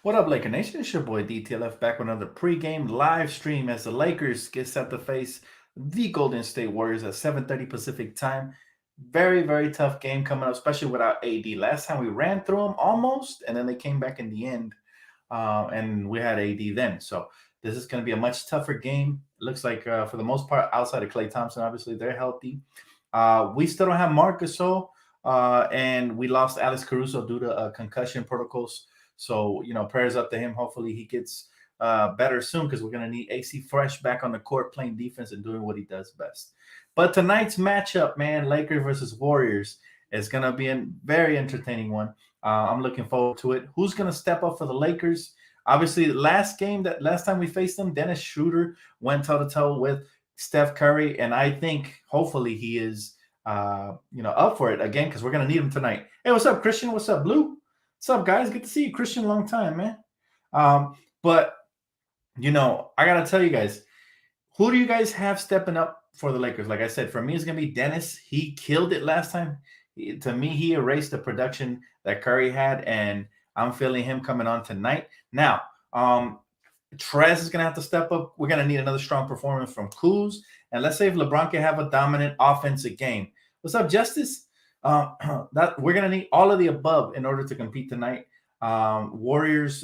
What up, Laker Nation? It's your boy DTLF back with another pregame live stream as the Lakers get set to face the Golden State Warriors at 7:30 Pacific time. Very, very tough game coming up, especially without AD. Last time we ran through them almost, and then they came back in the end, and we had AD then. So this is going to be a much tougher game. It looks like, for the most part, outside of Klay Thompson, obviously they're healthy. We still don't have Marc Gasol, and we lost Alex Caruso due to concussion protocols. So, prayers up to him. Hopefully he gets better soon because we're going to need AC Fresh back on the court playing defense and doing what he does best. But tonight's matchup, man, Lakers versus Warriors, is going to be a very entertaining one. I'm looking forward to it. Who's going to step up for the Lakers? Obviously, last time we faced them, Dennis Schroeder went toe to toe with Steph Curry, and I think hopefully he is, up for it again because we're going to need him tonight. Hey, what's up, Christian? What's up, Blue? What's up, guys? Good to see you, Christian. Long time, man. But I gotta tell you guys, who do you guys have stepping up for the Lakers? Like I said, for me, it's gonna be Dennis. He killed it last time. To me, he erased the production that Curry had, and I'm feeling him coming on tonight. Now, Trez is gonna have to step up. We're gonna need another strong performance from Kuz, and let's say if LeBron can have a dominant offensive game. What's up, Justice? That we're gonna need all of the above in order to compete tonight. Warriors,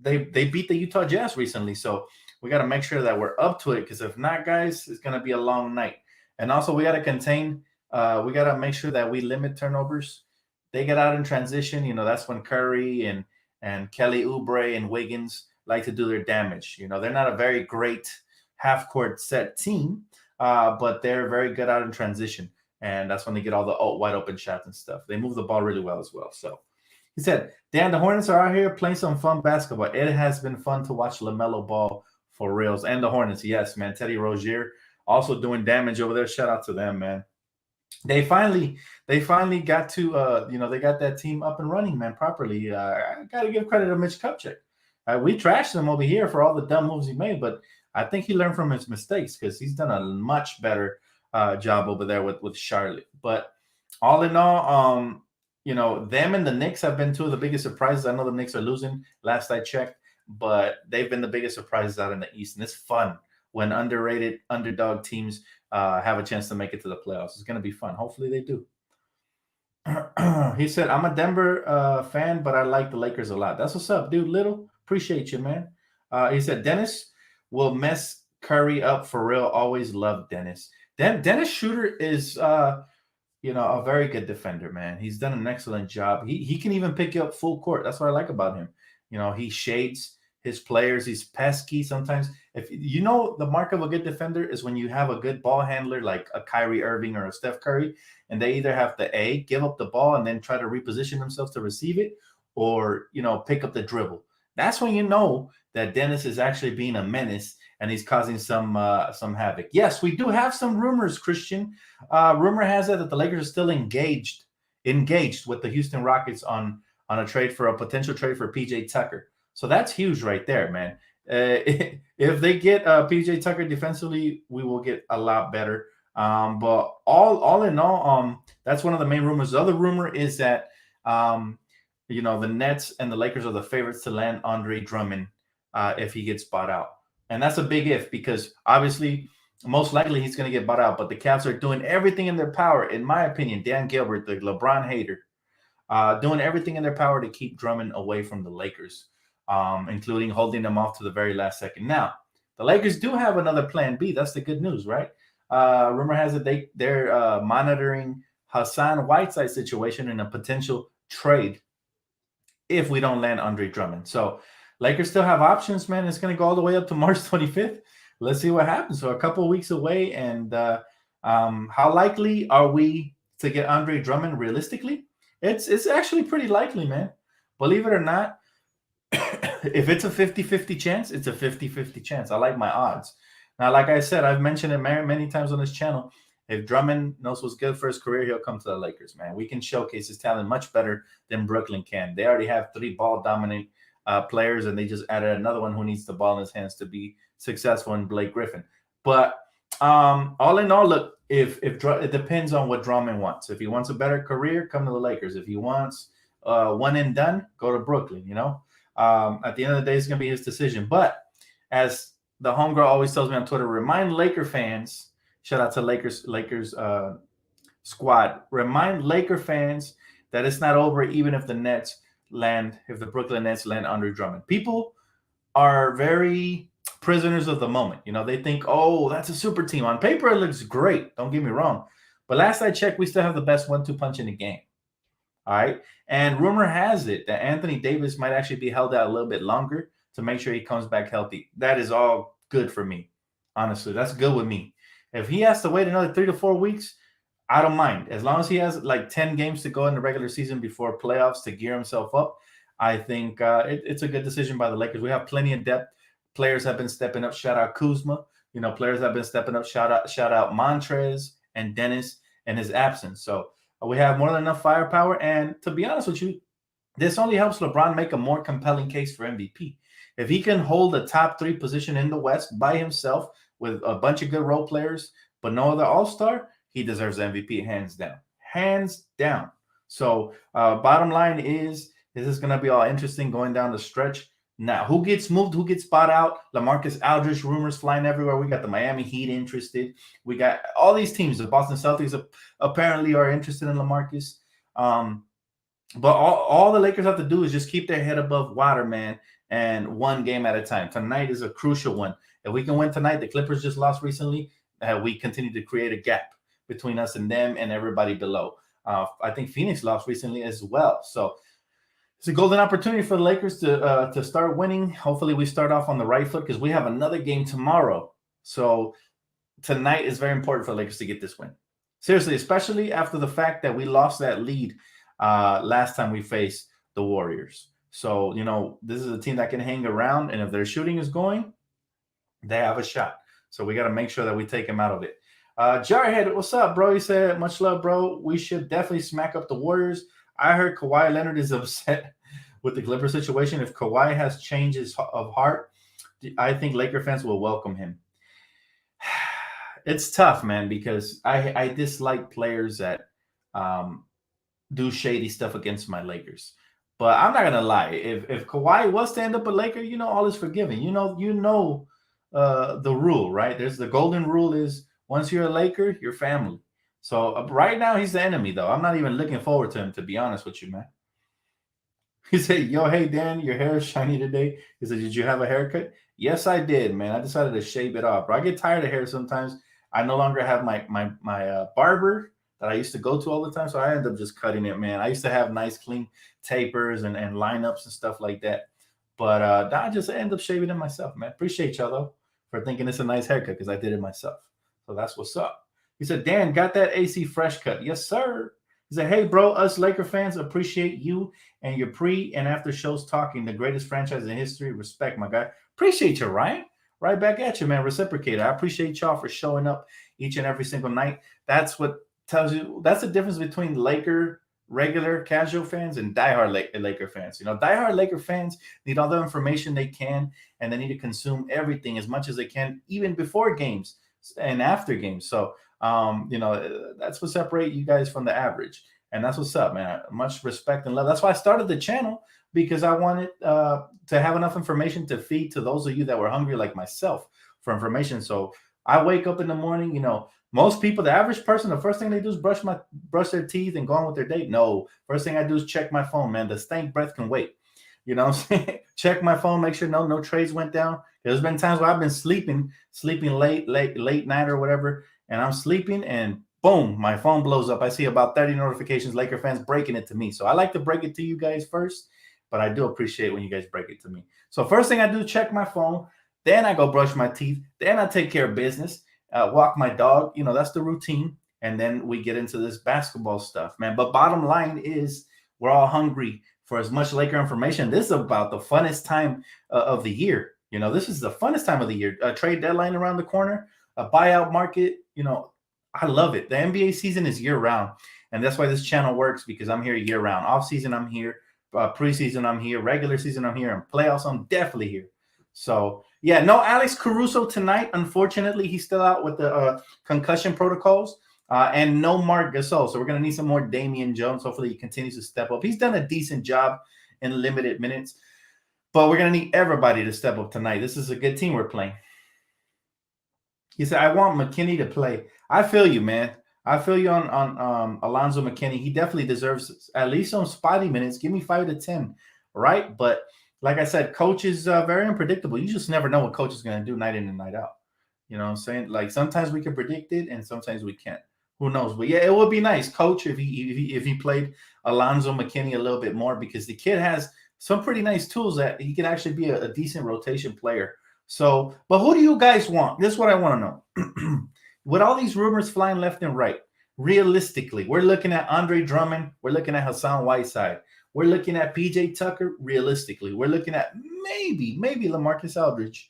they beat the Utah Jazz recently, so we got to make sure that we're up to it. Because if not, guys, it's gonna be a long night. And also, we got to contain. We got to make sure that we limit turnovers. They get out in transition. That's when Curry and Kelly Oubre and Wiggins like to do their damage. They're not a very great half court set team, but they're very good out in transition. And that's when they get all the wide open shots and stuff. They move the ball really well as well. So he said, Dan, the Hornets are out here playing some fun basketball. It has been fun to watch LaMelo Ball for reals. And the Hornets, yes, man. Teddy Rozier also doing damage over there. Shout out to them, man. They finally got to, they got that team up and running, man, properly. I got to give credit to Mitch Kupchak. We trashed him over here for all the dumb moves he made, but I think he learned from his mistakes because he's done a much better job over there with Charlotte. But all in all, them and the Knicks have been two of the biggest surprises. I know the Knicks are losing last I checked, but they've been the biggest surprises out in the East. And it's fun when underrated underdog teams have a chance to make it to the playoffs. It's going to be fun. Hopefully they do. He said, I'm a Denver fan, but I like the Lakers a lot. That's what's up, dude. Little, appreciate you, man. He said, Dennis will mess Curry up for real. Always love Dennis. Dennis Schroeder is, a very good defender, man. He's done an excellent job. He can even pick you up full court. That's what I like about him. He shades his players. He's pesky sometimes. If the mark of a good defender is when you have a good ball handler like a Kyrie Irving or a Steph Curry, and they either have to give up the ball and then try to reposition themselves to receive it, or pick up the dribble. That's when you know that Dennis is actually being a menace and he's causing some havoc. Yes, we do have some rumors, Christian. Rumor has it that the Lakers are still engaged with the Houston Rockets on a potential trade for PJ Tucker. So that's huge right there, man. If they get PJ Tucker defensively, we will get a lot better. But all in all, that's one of the main rumors. The other rumor is that the Nets and the Lakers are the favorites to land Andre Drummond if he gets bought out. And that's a big if, because obviously, most likely he's going to get bought out. But the Cavs are doing everything in their power, in my opinion. Dan Gilbert, the LeBron hater, doing everything in their power to keep Drummond away from the Lakers, including holding them off to the very last second. Now, the Lakers do have another plan B. That's the good news, right? Rumor has it they're monitoring Hassan Whiteside's situation in a potential trade if we don't land Andre Drummond. So Lakers still have options, man. It's going to go all the way up to March 25th. Let's see what happens. So a couple of weeks away. And how likely are we to get Andre Drummond realistically? It's actually pretty likely, man. Believe it or not, if it's a 50-50 chance, it's a 50-50 chance. I like my odds. Now, like I said, I've mentioned it many times on this channel. If Drummond knows what's good for his career, he'll come to the Lakers, man. We can showcase his talent much better than Brooklyn can. They already have 3 ball-dominant players, and they just added another one who needs the ball in his hands to be successful in Blake Griffin. But all in all, look, if it depends on what Drummond wants. If he wants a better career, come to the Lakers. If he wants one and done, go to Brooklyn, At the end of the day, it's going to be his decision. But as the homegirl always tells me on Twitter, remind Laker fans. Shout out to Lakers squad. Remind Laker fans that it's not over, even if if the Brooklyn Nets land Andre Drummond. People are very prisoners of the moment. They think, oh, that's a super team. On paper, it looks great. Don't get me wrong. But last I checked, we still have the best 1-2 punch in the game. All right. And rumor has it that Anthony Davis might actually be held out a little bit longer to make sure he comes back healthy. That is all good for me. Honestly, that's good with me. If he has to wait another 3 to 4 weeks, I don't mind. As long as he has like 10 games to go in the regular season before playoffs to gear himself up, I think it's a good decision by the Lakers. We have plenty of depth. Players have been stepping up. Shout out Kuzma. Players have been stepping up. Shout out Montrez and Dennis in his absence. So we have more than enough firepower. And to be honest with you, this only helps LeBron make a more compelling case for MVP. If he can hold the top 3 position in the West by himself with a bunch of good role players, but no other all-star, he deserves MVP hands down. Hands down. So bottom line is, this is going to be all interesting going down the stretch. Now, who gets moved? Who gets bought out? LaMarcus Aldridge rumors flying everywhere. We got the Miami Heat interested. We got all these teams. The Boston Celtics apparently are interested in LaMarcus. But all the Lakers have to do is just keep their head above water, man, and one game at a time. Tonight is a crucial one. If we can win tonight, the Clippers just lost recently. We continue to create a gap between us and them and everybody below. I think Phoenix lost recently as well. So it's a golden opportunity for the Lakers to start winning. Hopefully we start off on the right foot because we have another game tomorrow. So tonight is very important for the Lakers to get this win. Seriously, especially after the fact that we lost that lead last time we faced the Warriors. So, this is a team that can hang around, and if their shooting is going, they have a shot. So we got to make sure that we take them out of it. Jarhead, what's up, bro? He said, much love, bro. We should definitely smack up the Warriors. I heard Kawhi Leonard is upset with the Clipper situation. If Kawhi has changes of heart, I think Laker fans will welcome him. It's tough, man, because I dislike players that do shady stuff against my Lakers. But I'm not gonna lie. If Kawhi was to end up a Laker, all is forgiven. The rule, right? There's the golden rule is once you're a Laker, you're family. So right now he's the enemy, though. I'm not even looking forward to him, to be honest with you, man. He said, yo, hey, Dan, your hair is shiny today. He said, did you have a haircut? Yes, I did, man. I decided to shave it off. Bro, I get tired of hair sometimes. I no longer have my barber that I used to go to all the time, so I end up just cutting it, man. I used to have nice, clean tapers and lineups and stuff like that. But I just end up shaving it myself, man. Appreciate y'all, though, for thinking it's a nice haircut because I did it myself. So that's what's up. He said, Dan, got that AC fresh cut? Yes, sir. He said, hey, bro, us Laker fans appreciate you and your pre and after shows talking. The greatest franchise in history. Respect, my guy. Appreciate you, Ryan. Right back at you, man. Reciprocate. I appreciate y'all for showing up each and every single night. That's what tells you. That's the difference between Laker regular casual fans and diehard Laker fans. Diehard Laker fans need all the information they can, and they need to consume everything as much as they can, even before games and after games. So, that's what separates you guys from the average. And that's what's up, man. Much respect and love. That's why I started the channel, because I wanted to have enough information to feed to those of you that were hungry like myself for information. So I wake up in the morning, most people, the average person, the first thing they do is brush their teeth and go on with their day. No, first thing I do is check my phone, man. The stank breath can wait. You know what I'm saying? Check my phone, make sure no trades went down. There's been times where I've been sleeping late night or whatever, and I'm sleeping and boom, my phone blows up. I see about 30 notifications, Laker fans breaking it to me. So I like to break it to you guys first, but I do appreciate when you guys break it to me. So first thing I do, check my phone. Then I go brush my teeth. Then I take care of business, walk my dog. That's the routine. And then we get into this basketball stuff, man. But bottom line is we're all hungry for as much Laker information. This is about the funnest time of the year. This is the funnest time of the year. A trade deadline around the corner, a buyout market. I love it. The NBA season is year round. And that's why this channel works, because I'm here year round. Off season, I'm here. Preseason, I'm here. Regular season, I'm here. And playoffs, I'm definitely here. So, yeah, no Alex Caruso tonight. Unfortunately, he's still out with the concussion protocols. And no Marc Gasol. So we're going to need some more Damian Jones. Hopefully he continues to step up. He's done a decent job in limited minutes. But we're gonna need everybody to step up tonight. This is a good team we're playing. He said, I want McKinney to play. I feel you, man. I feel you on Alonzo McKinney. He definitely deserves at least some spotty minutes. Give me 5 to 10, right? But like I said, coach is very unpredictable. You just never know what coach is going to do night in and night out. You know what I'm saying? Like sometimes we can predict it, and sometimes we can't. Who knows? But yeah, it would be nice, coach, if he played Alonzo McKinney a little bit more, because the kid has some pretty nice tools that he can actually be a decent rotation player. So, but who do you guys want? This is what I want to know. With all these rumors flying left and right, realistically, we're looking at Andre Drummond. We're looking at Hassan Whiteside. We're looking at PJ Tucker. Realistically, we're looking at maybe LaMarcus Aldridge.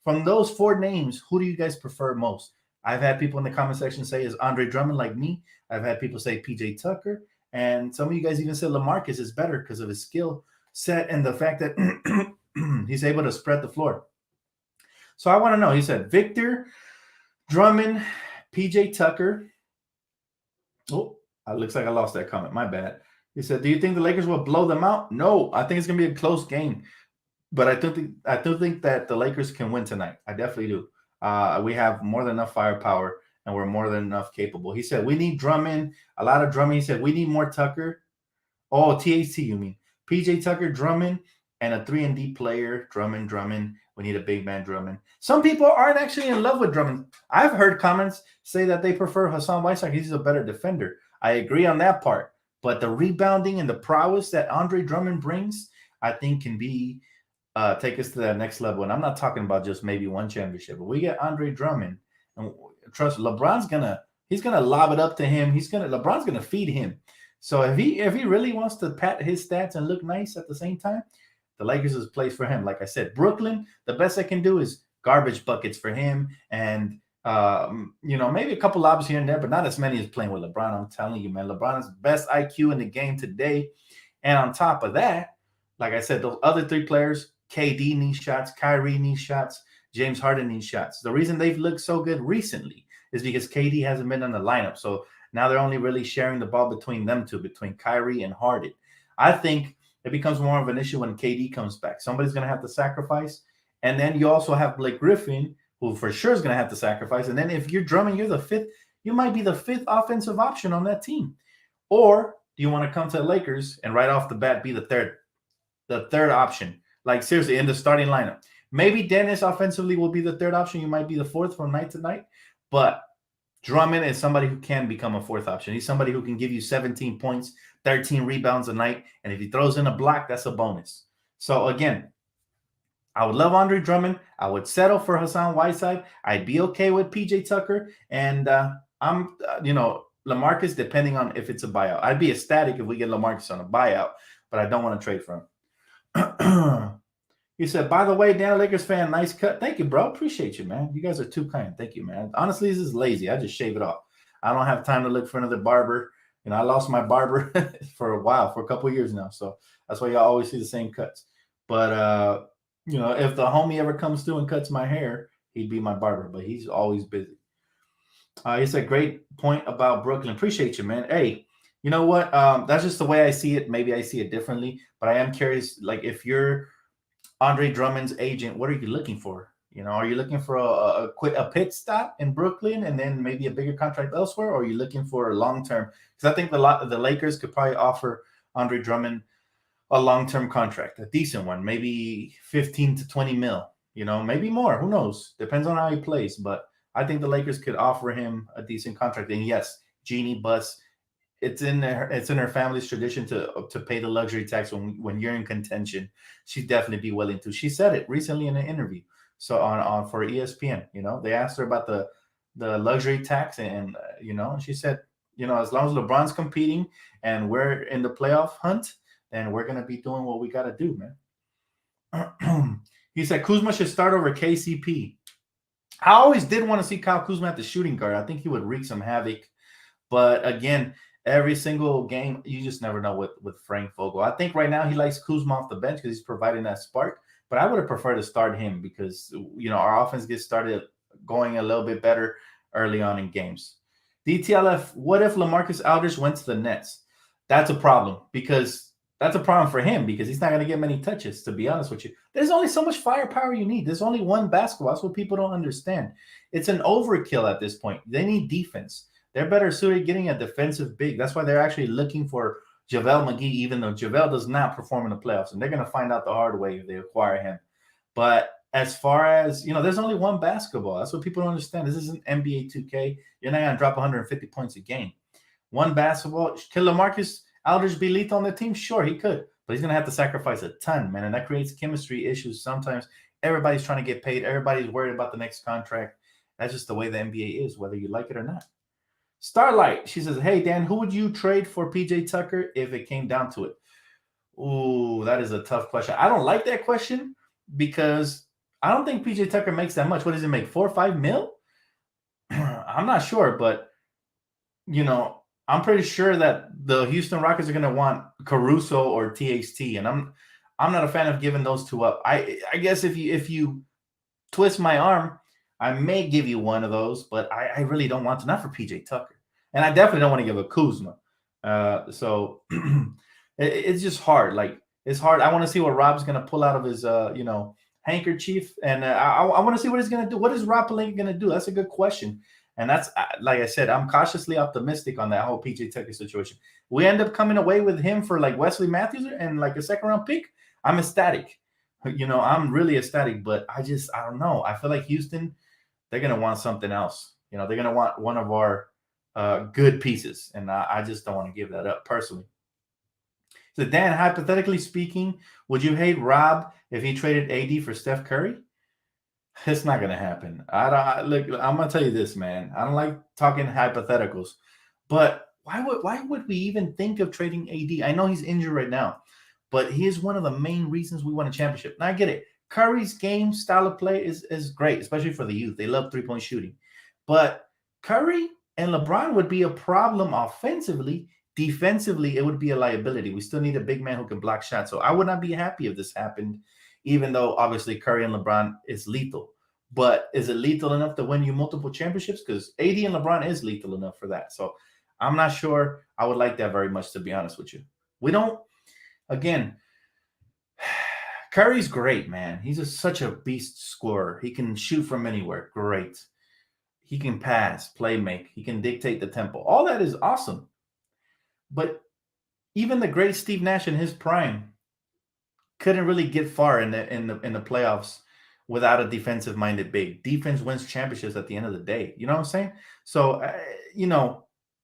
From those four names, who do you guys prefer most? I've had people in the comment section say is Andre Drummond, like me. I've had people say PJ Tucker. And some of you guys even said LaMarcus is better because of his skill set and the fact that he's able to spread the floor. So I want to know. He said Victor, Drummond, PJ Tucker. Oh, it looks like I lost that comment. My bad. He said, do you think the Lakers will blow them out? No, I think it's going to be a close game. But I do think that the Lakers can win tonight. I definitely do. We have more than enough firepower, and we're more than enough capable. He said, we need Drummond, a lot of Drummond. He said, we need more Tucker. Oh, THT, you mean. PJ Tucker, Drummond, and a 3-and-D player, Drummond. We need a big man, Drummond. Some people aren't actually in love with Drummond. I've heard comments say that they prefer Hassan Whiteside. He's a better defender. I agree on that part. But the rebounding and the prowess that Andre Drummond brings, I think can be take us to that next level. And I'm not talking about just maybe one championship, but we get Andre Drummond, and trust he's gonna lob it up to him. LeBron's gonna feed him. So if he really wants to pat his stats and look nice at the same time, the Lakers is a place for him. Like I said, Brooklyn, the best I can do is garbage buckets for him, and maybe a couple lobs here and there, but not as many as playing with LeBron. I'm telling you, man, LeBron's best IQ in the game today. And on top of that, like I said, those other three players, KD needs shots, Kyrie needs shots, James Harden needs shots. The reason they've looked so good recently is because KD hasn't been in the lineup. So now they're only really sharing the ball between them two, between Kyrie and Harden. I think it becomes more of an issue when KD comes back. Somebody's going to have to sacrifice. And then you also have Blake Griffin, who for sure is going to have to sacrifice. And then if you're Drummond, you're the fifth. You might be the fifth offensive option on that team. Or do you want to come to the Lakers and right off the bat be the third option? Like seriously, in the starting lineup. Maybe Dennis offensively will be the third option. You might be the fourth from night to night. But Drummond is somebody who can become a fourth option. He's somebody who can give you 17 points, 13 rebounds a night. And if he throws in a block, that's a bonus. So again, I would love Andre Drummond. I would settle for Hassan Whiteside. I'd be okay with PJ Tucker. And LaMarcus, depending on if it's a buyout. I'd be ecstatic if we get LaMarcus on a buyout, but I don't want to trade for him. He said, by the way, Dan, Lakers fan, nice cut. Thank you, bro. Appreciate you, man. You guys are too kind. Thank you, man. Honestly, this is lazy. I just shave it off. I don't have time to look for another barber. I lost my barber for a while, for a couple of years now. So that's why y'all always see the same cuts. But, if the homie ever comes through and cuts my hair, he'd be my barber. But he's always busy. He said, great point about Brooklyn. Appreciate you, man. Hey, you know what? That's just the way I see it. Maybe I see it differently. But I am curious, like, if you're Andre Drummond's agent, what are you looking for? Are you looking for a pit stop in Brooklyn and then maybe a bigger contract elsewhere, or are you looking for a long-term? Because I think the Lakers could probably offer Andre Drummond a long-term contract, a decent one, maybe 15 to 20 mil, maybe more. Who knows? Depends on how he plays. But I think the Lakers could offer him a decent contract. And yes, Jeannie Buss, it's in her family's tradition to pay the luxury tax when you're in contention. She'd definitely be willing to. She said it recently in an interview. So on for ESPN, they asked her about the luxury tax, and she said, as long as LeBron's competing and we're in the playoff hunt, then we're gonna be doing what we gotta do, man. He said Kuzma should start over KCP. I always did want to see Kyle Kuzma at the shooting guard. I think he would wreak some havoc. But again, every single game, you just never know with Frank Vogel. I think right now he likes Kuzma off the bench because he's providing that spark. But I would have preferred to start him because, our offense gets started going a little bit better early on in games. DTLF, what if LaMarcus Aldridge went to the Nets? That's a problem because that's a problem for him because he's not going to get many touches, to be honest with you. There's only so much firepower you need. There's only one basketball. That's what people don't understand. It's an overkill at this point. They need defense. They're better suited getting a defensive big. That's why they're actually looking for JaVale McGee, even though JaVale does not perform in the playoffs. And they're going to find out the hard way if they acquire him. But as far as, there's only one basketball. That's what people don't understand. This isn't NBA 2K. You're not going to drop 150 points a game. One basketball. Can LaMarcus Aldridge be lethal on the team? Sure, he could. But he's going to have to sacrifice a ton, man. And that creates chemistry issues. Sometimes everybody's trying to get paid. Everybody's worried about the next contract. That's just the way the NBA is, whether you like it or not. Starlight, she says, hey, Dan, who would you trade for PJ Tucker if it came down to it? Ooh, that is a tough question. I don't like that question because I don't think PJ Tucker makes that much. What does he make, 4 or 5 mil? I'm not sure, but, I'm pretty sure that the Houston Rockets are going to want Caruso or THT, and I'm not a fan of giving those two up. I guess if you twist my arm, I may give you one of those, but I really don't want to, not for PJ Tucker. And I definitely don't want to give a Kuzma. So it's just hard. Like, it's hard. I want to see what Rob's going to pull out of his, handkerchief. And I want to see what he's going to do. What is Rob Pelinka going to do? That's a good question. And that's, like I said, I'm cautiously optimistic on that whole PJ Tucker situation. We end up coming away with him for like Wesley Matthews and like a second-round pick. I'm ecstatic. I'm really ecstatic, but I don't know. I feel like Houston, they're going to want something else. They're going to want one of our good pieces, and I just don't want to give that up personally. So, Dan, hypothetically speaking, would you hate Rob if he traded AD for Steph Curry? It's not going to happen. Look, I'm going to tell you this, man. I don't like talking hypotheticals, but why would we even think of trading AD? I know he's injured right now, but he is one of the main reasons we won a championship. Now, I get it. Curry's game style of play is great, especially for the youth. They love three-point shooting. But Curry and LeBron would be a problem offensively. Defensively, it would be a liability. We still need a big man who can block shots. So I would not be happy if this happened, even though obviously Curry and LeBron is lethal. But is it lethal enough to win you multiple championships? Because AD and LeBron is lethal enough for that. So I'm not sure I would like that very much, to be honest with you. Curry's great, man. He's such a beast scorer. He can shoot from anywhere. Great. He can pass, play make. He can dictate the tempo. All that is awesome. But even the great Steve Nash in his prime couldn't really get far in the playoffs without a defensive-minded big. Defense wins championships at the end of the day. You know what I'm saying? So,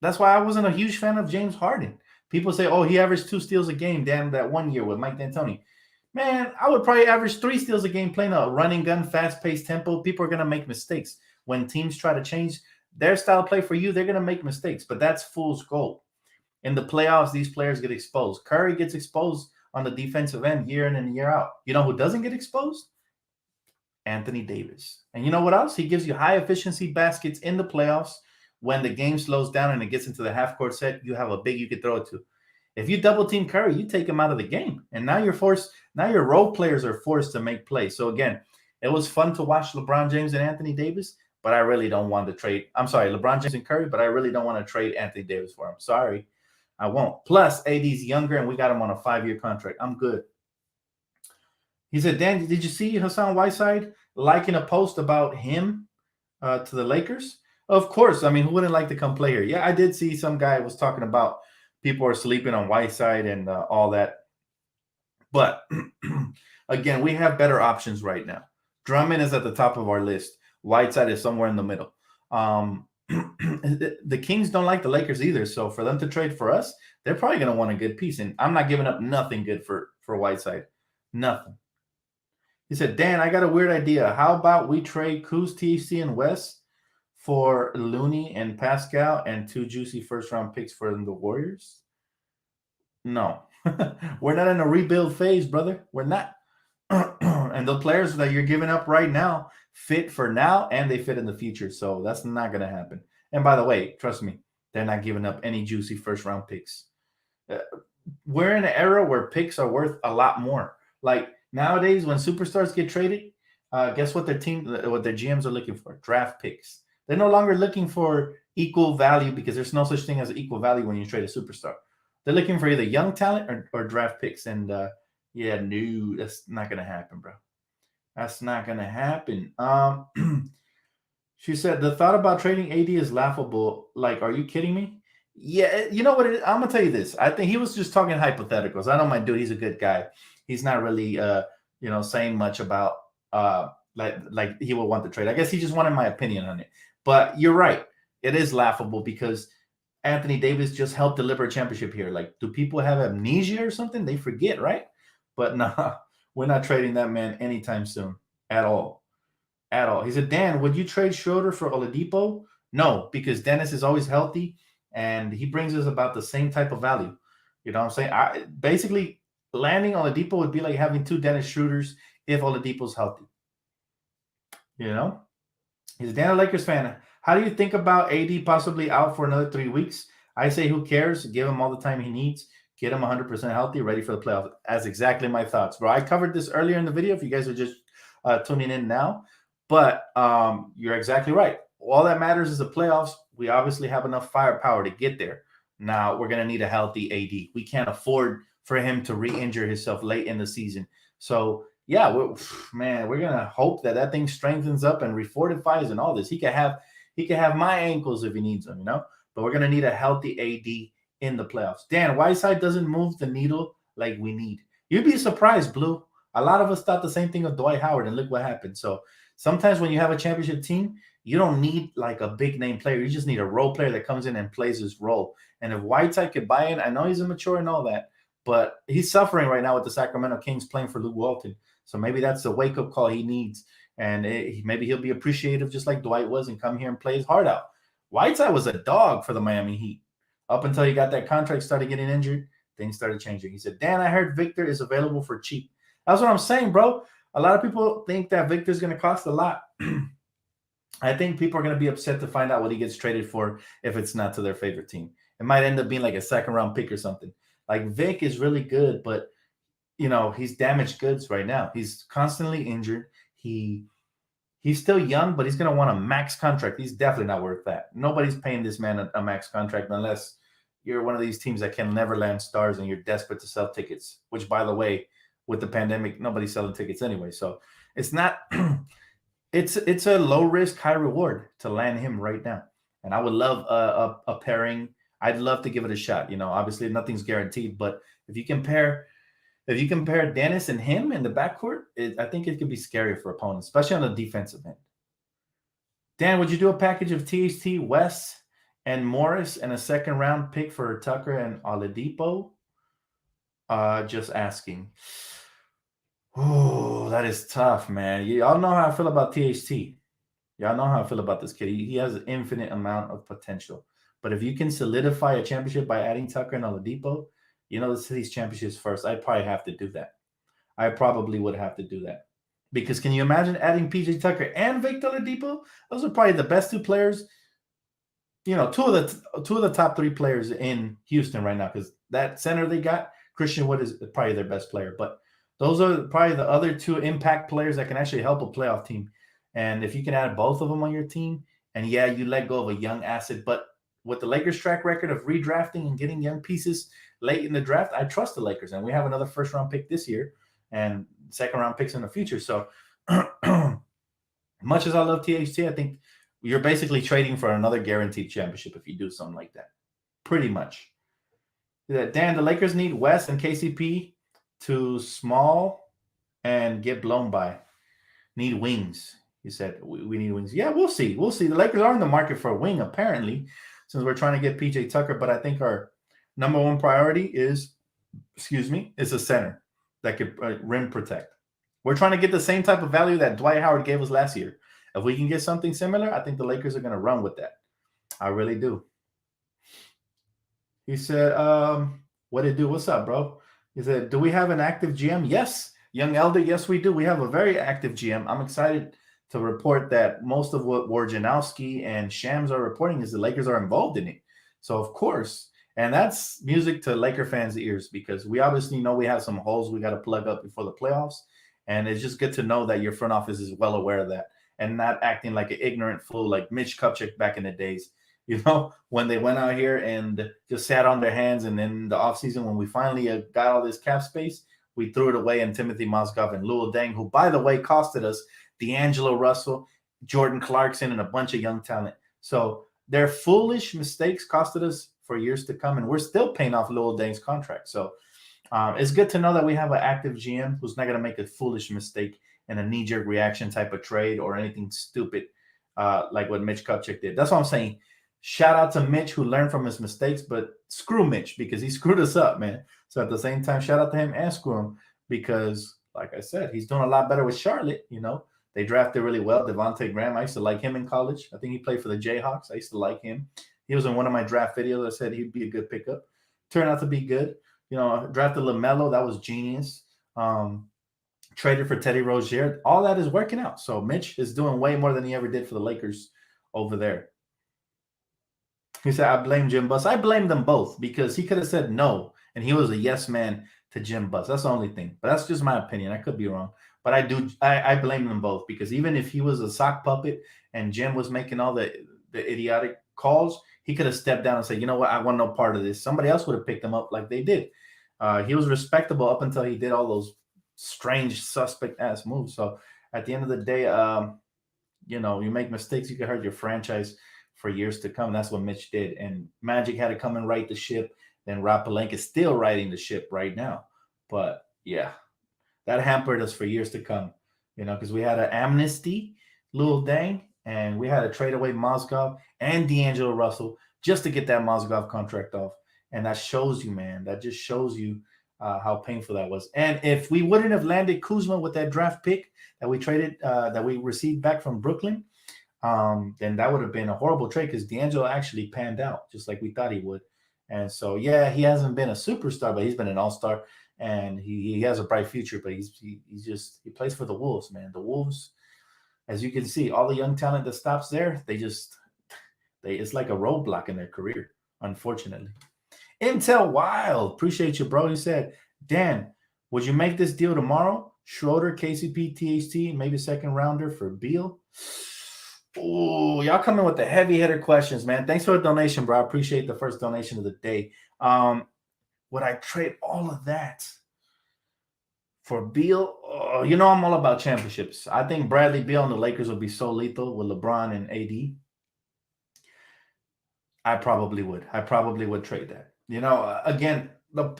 that's why I wasn't a huge fan of James Harden. People say, oh, he averaged 2 steals a game, damn, that 1 year with Mike D'Antoni. Man, I would probably average 3 steals a game playing a running gun, fast-paced tempo. People are going to make mistakes. When teams try to change their style of play for you, they're going to make mistakes. But that's fool's gold. In the playoffs, these players get exposed. Curry gets exposed on the defensive end year in and year out. You know who doesn't get exposed? Anthony Davis. And you know what else? He gives you high-efficiency baskets in the playoffs. When the game slows down and it gets into the half-court set, you have a big you could throw it to. If you double-team Curry, you take him out of the game. And now your role players are forced to make plays. So, again, it was fun to watch LeBron James and Anthony Davis, but I really don't want to trade. I'm sorry, LeBron James and Curry, but I really don't want to trade Anthony Davis for him. Sorry, I won't. Plus, AD's younger, and we got him on a 5-year contract. I'm good. He said, Dan, did you see Hassan Whiteside liking a post about him to the Lakers? Of course. I mean, who wouldn't like to come play here? Yeah, I did see some guy was talking about people are sleeping on Whiteside and all that. But, again, we have better options right now. Drummond is at the top of our list. Whiteside is somewhere in the middle. The Kings don't like the Lakers either. So for them to trade for us, they're probably going to want a good piece. And I'm not giving up nothing good for Whiteside. Nothing. He said, Dan, I got a weird idea. How about we trade Kuz, THC, and West for Looney and Pascal and 2 juicy first-round picks for the Warriors? No. We're not in a rebuild phase, brother. We're not. And the players that you're giving up right now fit for now, and they fit in the future. So that's not going to happen. And by the way, trust me, they're not giving up any juicy first-round picks. We're in an era where picks are worth a lot more. Like nowadays, when superstars get traded, guess what their GMs are looking for? Draft picks. They're no longer looking for equal value because there's no such thing as equal value when you trade a superstar. They're looking for either young talent or draft picks. And yeah, no, that's not gonna happen, bro. That's not gonna happen. She said the thought about trading AD is laughable. Like, are you kidding me? Yeah, you know what? I'm gonna tell you this. I think he was just talking hypotheticals. I know my dude. He's a good guy. He's not really, saying much about like he will want the trade. I guess he just wanted my opinion on it. But you're right. It is laughable because Anthony Davis just helped deliver a championship here. Like, do people have amnesia or something? They forget, right? But nah, we're not trading that man anytime soon at all. At all. He said, Dan, would you trade Schroeder for Oladipo? No, because Dennis is always healthy and he brings us about the same type of value. You know what I'm saying? Basically, landing Oladipo would be like having two Dennis Schroeders if Oladipo's healthy. You know? He's a Dan Lakers fan. How do you think about AD possibly out for another 3 weeks? I say, who cares? Give him all the time he needs. Get him 100% healthy, ready for the playoffs. That's exactly my thoughts, bro. I covered this earlier in the video. If you guys are just tuning in now, but you're exactly right. All that matters is the playoffs. We obviously have enough firepower to get there. Now we're gonna need a healthy AD. We can't afford for him to re-injure himself late in the season. So yeah, we're gonna hope that thing strengthens up and refortifies and all this. He can have my ankles if he needs them, But we're gonna need a healthy AD in the playoffs. Dan, Whiteside doesn't move the needle like we need. You'd be surprised, Blue. A lot of us thought the same thing of Dwight Howard, and look what happened. So sometimes when you have a championship team, you don't need like a big name player. You just need a role player that comes in and plays his role. And if Whiteside could buy in, I know he's immature and all that, but he's suffering right now with the Sacramento Kings playing for Luke Walton. So maybe that's the wake up call he needs. And maybe he'll be appreciative just like Dwight was and come here and play his heart out. Whiteside was a dog for the Miami Heat. Up until he got that contract, started getting injured, things started changing. He said, Dan, I heard Victor is available for cheap. That's what I'm saying, bro. A lot of people think that Victor's going to cost a lot. I think people are going to be upset to find out what he gets traded for if it's not to their favorite team. It might end up being like a second-round pick or something. Like, Vic is really good, but, he's damaged goods right now. He's constantly injured. He's still young, but he's going to want a max contract. He's definitely not worth that. Nobody's paying this man a max contract unless you're one of these teams that can never land stars and you're desperate to sell tickets, which, by the way, with the pandemic, nobody's selling tickets anyway. So it's not it's a low risk, high reward to land him right now. And I would love a pairing. I'd love to give it a shot. Obviously nothing's guaranteed, but if you compare Dennis and him in the backcourt, I think it could be scary for opponents, especially on the defensive end. Dan, would you do a package of THT, West, and Morris and a second round pick for Tucker and Oladipo? Just asking. Oh, that is tough, man. Y'all know how I feel about THT. Y'all know how I feel about this kid. He has an infinite amount of potential. But if you can solidify a championship by adding Tucker and Oladipo, these championships first. I'd probably have to do that. I probably would have to do that. Because can you imagine adding PJ Tucker and Victor Oladipo? Those are probably the best two players. Two of the top three players in Houston right now. Because that center they got, Christian Wood, is probably their best player. But those are probably the other two impact players that can actually help a playoff team. And if you can add both of them on your team, and yeah, you let go of a young asset, but with the Lakers' track record of redrafting and getting young pieces late in the draft, I trust the Lakers. And we have another first-round pick this year and second-round picks in the future. So much as I love THT, I think you're basically trading for another guaranteed championship if you do something like that. Pretty much. Dan, the Lakers need West and KCP to small and get blown by. Need wings. He said, we need wings. Yeah, we'll see. We'll see. The Lakers are in the market for a wing, apparently, since we're trying to get PJ Tucker. But I think our number one priority is a center that could rim protect. We're trying to get the same type of value that Dwight Howard gave us last year. If we can get something similar, I think the Lakers are going to run with that. I really do. He said, what did it do? What's up, bro? He said, do we have an active GM? Yes. Young Elder, yes, we do. We have a very active GM. I'm excited to report that most of what Wojnarowski and Shams are reporting is the Lakers are involved in it. So, of course, and that's music to Laker fans' ears because we obviously know we have some holes we got to plug up before the playoffs. And it's just good to know that your front office is well aware of that and not acting like an ignorant fool like Mitch Kupchak back in the days. when they went out here and just sat on their hands. And then the offseason, when we finally got all this cap space, we threw it away. And Timothy Mozgov and Luol Deng, who, by the way, costed us D'Angelo Russell, Jordan Clarkson, and a bunch of young talent. So their foolish mistakes costed us for years to come. And we're still paying off Luol Deng's contract. So it's good to know that we have an active GM who's not going to make a foolish mistake in a knee-jerk reaction type of trade or anything stupid like what Mitch Kupchak did. That's what I'm saying. Shout out to Mitch, who learned from his mistakes, but screw Mitch because he screwed us up, man. So at the same time, shout out to him and screw him because, like I said, he's doing a lot better with Charlotte. They drafted really well. Devontae Graham, I used to like him in college. I think he played for the Jayhawks. I used to like him. He was in one of my draft videos. I said he'd be a good pickup. Turned out to be good. Drafted LaMelo. That was genius. Traded for Teddy Rozier. All that is working out. So Mitch is doing way more than he ever did for the Lakers over there. He said, I blame Jim Buss. I blame them both because he could have said no, and he was a yes man to Jim Buss. That's the only thing. But that's just my opinion. I could be wrong. But I blame them both because even if he was a sock puppet and Jim was making all the idiotic calls, he could have stepped down and said, you know what, I want no part of this. Somebody else would have picked him up like they did. He was respectable up until he did all those strange suspect-ass moves. So at the end of the day, you make mistakes, you can hurt your franchise for years to come. That's what Mitch did. And Magic had to come and right the ship. Then Rob Pelinka is still riding the ship right now. But, yeah, that hampered us for years to come, because we had an amnesty, Luol Deng, and we had to trade away Mozgov and D'Angelo Russell just to get that Mozgov contract off. And that shows you, man. That just shows you how painful that was. And if we wouldn't have landed Kuzma with that draft pick that we traded, that we received back from Brooklyn, then that would have been a horrible trade because D'Angelo actually panned out just like we thought he would. And so, yeah, he hasn't been a superstar, but he's been an all-star, and he has a bright future. But he plays for the Wolves, man. The Wolves, as you can see, all the young talent that stops there, it's like a roadblock in their career, unfortunately. Intel Wild, appreciate you, bro. He said, Dan, would you make this deal tomorrow? Schroeder, KCP, THT, maybe second rounder for Beal? Oh, y'all coming with the heavy hitter questions, man. Thanks for the donation, bro. I appreciate the first donation of the day. Would I trade all of that for Beal? Oh, I'm all about championships. I think Bradley Beal and the Lakers would be so lethal with LeBron and AD. I probably would trade that. Again,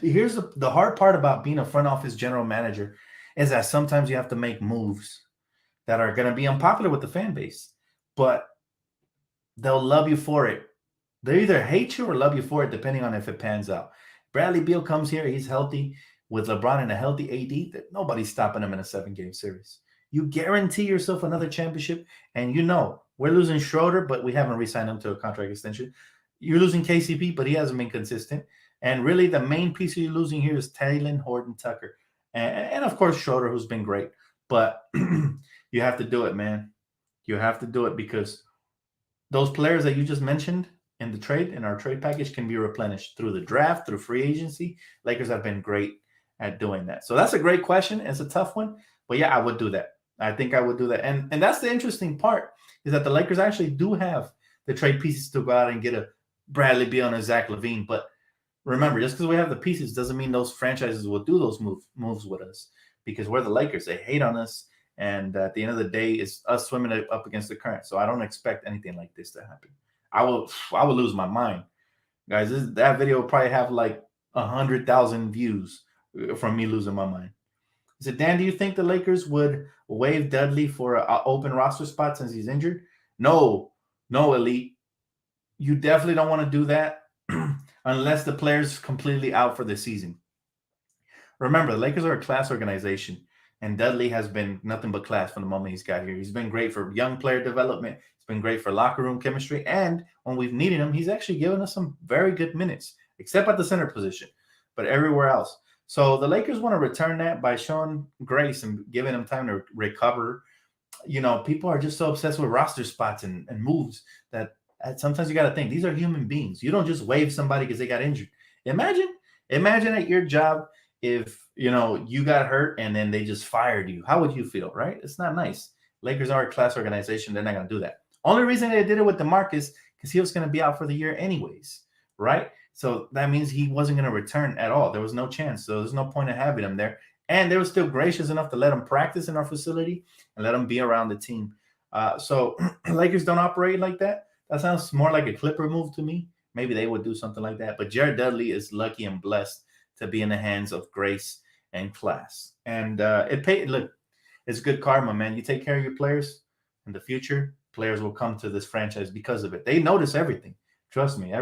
here's the hard part about being a front office general manager is that sometimes you have to make moves that are going to be unpopular with the fan base, but they'll love you for it. They either hate you or love you for it, depending on if it pans out. Bradley Beal comes here. He's healthy with LeBron and a healthy AD. That nobody's stopping him in a 7-game series. You guarantee yourself another championship, and we're losing Schroeder, but we haven't re-signed him to a contract extension. You're losing KCP, but he hasn't been consistent. And really, the main piece you're losing here is Taylor Horton-Tucker. And, of course, Schroeder, who's been great. But you have to do it, man. You have to do it because those players that you just mentioned in the trade, in our trade package, can be replenished through the draft, through free agency. Lakers have been great at doing that. So that's a great question. It's a tough one. But, yeah, I would do that. I think I would do that. And that's the interesting part is that the Lakers actually do have the trade pieces to go out and get a Bradley Beal and a Zach LaVine. But remember, just because we have the pieces doesn't mean those franchises will do those moves with us because we're the Lakers. They hate on us. And at the end of the day, it's us swimming up against the current. So I don't expect anything like this to happen. I will lose my mind. Guys, that video will probably have like 100,000 views from me losing my mind. He said, Dan, do you think the Lakers would waive Dudley for an open roster spot since he's injured? No, Elite. You definitely don't want to do that unless the player's completely out for the season. Remember, the Lakers are a class organization, and Dudley has been nothing but class from the moment he's got here. He's been great for young player development. He's been great for locker room chemistry. And when we've needed him, he's actually given us some very good minutes, except at the center position, but everywhere else. So the Lakers want to return that by showing grace and giving him time to recover. People are just so obsessed with roster spots and moves that sometimes you got to think these are human beings. You don't just waive somebody because they got injured. Imagine at your job if you got hurt and then they just fired you. How would you feel, right? It's not nice. Lakers are a class organization. They're not going to do that. Only reason they did it with DeMarcus because he was going to be out for the year anyways, right? So that means he wasn't going to return at all. There was no chance. So there's no point in having him there. And they were still gracious enough to let him practice in our facility and let him be around the team. So Lakers don't operate like that. That sounds more like a Clipper move to me. Maybe they would do something like that. But Jared Dudley is lucky and blessed to be in the hands of grace and class. And it paid. Look, it's good karma, man. You take care of your players in the future, players will come to this franchise because of it. They notice everything. Trust me.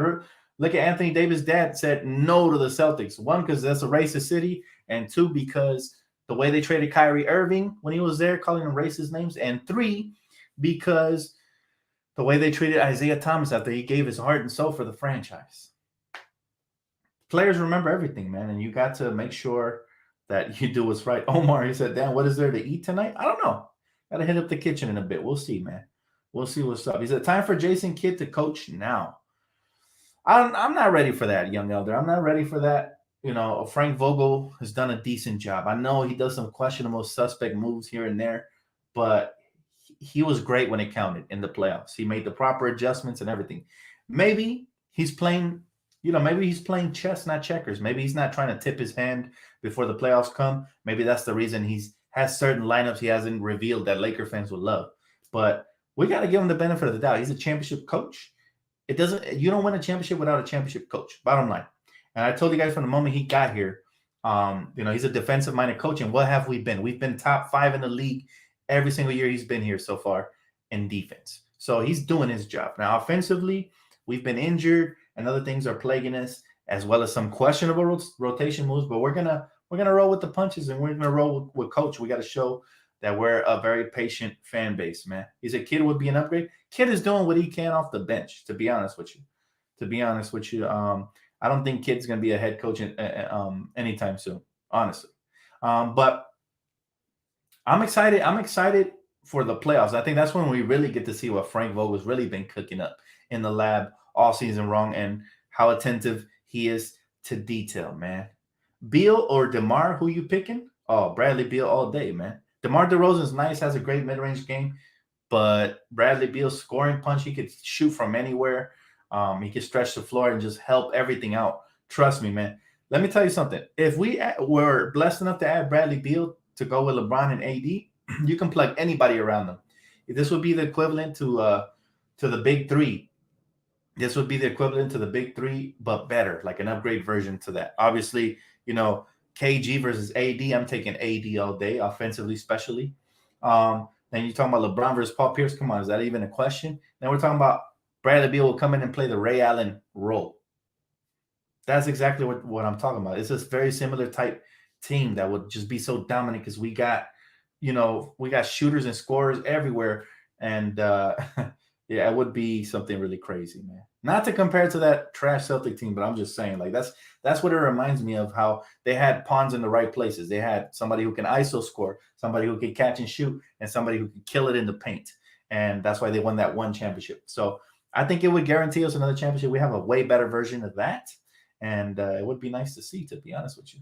Look at Anthony Davis' dad said no to the Celtics. One, because that's a racist city, and two, because the way they traded Kyrie Irving when he was there, calling him racist names, and three, because the way they treated Isaiah Thomas after he gave his heart and soul for the franchise. Players remember everything, man, and you got to make sure that you do what's right. Omar, he said, Dan, what is there to eat tonight? I don't know. Got to hit up the kitchen in a bit. We'll see, man. We'll see what's up. He said, time for Jason Kidd to coach now. I'm not ready for that, young elder. I'm not ready for that. You know, Frank Vogel has done a decent job. I know he does some questionable suspect moves here and there, but he was great when it counted in the playoffs. He made the proper adjustments and everything. Maybe he's playing, maybe he's playing chess, not checkers. Maybe he's not trying to tip his hand before the playoffs come. Maybe that's the reason has certain lineups he hasn't revealed that Laker fans will love. But we got to give him the benefit of the doubt. He's a championship coach. You don't win a championship without a championship coach, bottom line. And I told you guys from the moment he got here, he's a defensive-minded coach. And what have we been? We've been top 5 in the league every single year he's been here so far in defense. So he's doing his job. Now, offensively, we've been injured and other things are plaguing us, as well as some questionable rotation moves. But we're gonna roll with the punches, and we're gonna roll with Coach. We got to show that we're a very patient fan base, man. He said Kidd would be an upgrade. Kidd is doing what he can off the bench, to be honest with you. I don't think Kidd's going to be a head coach anytime soon, honestly. But I'm excited. I'm excited for the playoffs. I think that's when we really get to see what Frank Vogel's really been cooking up in the lab all season long and how attentive he is to detail, man. Beal or DeMar, who you picking? Oh, Bradley Beal all day, man. DeMar DeRozan's nice, has a great mid-range game, but Bradley Beal's scoring punch, he could shoot from anywhere. He could stretch the floor and just help everything out. Trust me, man. Let me tell you something. If we were blessed enough to add Bradley Beal to go with LeBron and AD, you can plug anybody around them. This would be the equivalent to the big three. This would be the equivalent to the big three, but better, like an upgrade version to that. Obviously, KG versus AD. I'm taking AD all day, offensively, especially. Then you're talking about LeBron versus Paul Pierce. Come on, is that even a question? Then we're talking about Bradley Beal will come in and play the Ray Allen role. That's exactly what I'm talking about. It's this very similar type team that would just be so dominant because we got shooters and scorers everywhere. And yeah, it would be something really crazy, man. Not to compare to that trash Celtic team, but I'm just saying, like, that's what it reminds me of, how they had pawns in the right places. They had somebody who can ISO score, somebody who can catch and shoot, and somebody who can kill it in the paint. And that's why they won that one championship. So I think it would guarantee us another championship. We have a way better version of that. And it would be nice to see, to be honest with you.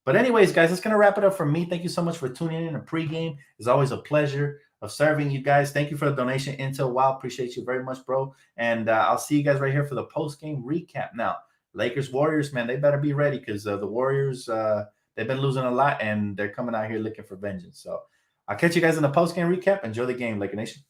But anyways, guys, that's going to wrap it up for me. Thank you so much for tuning in to Pregame. It's always a pleasure of serving you guys. Thank you for the donation, Intel. Wow, appreciate you very much, bro. And I'll see you guys right here for the post-game recap. Now, Lakers, Warriors, man, they better be ready because the Warriors, they've been losing a lot, and they're coming out here looking for vengeance. So I'll catch you guys in the post-game recap. Enjoy the game, Laker Nation.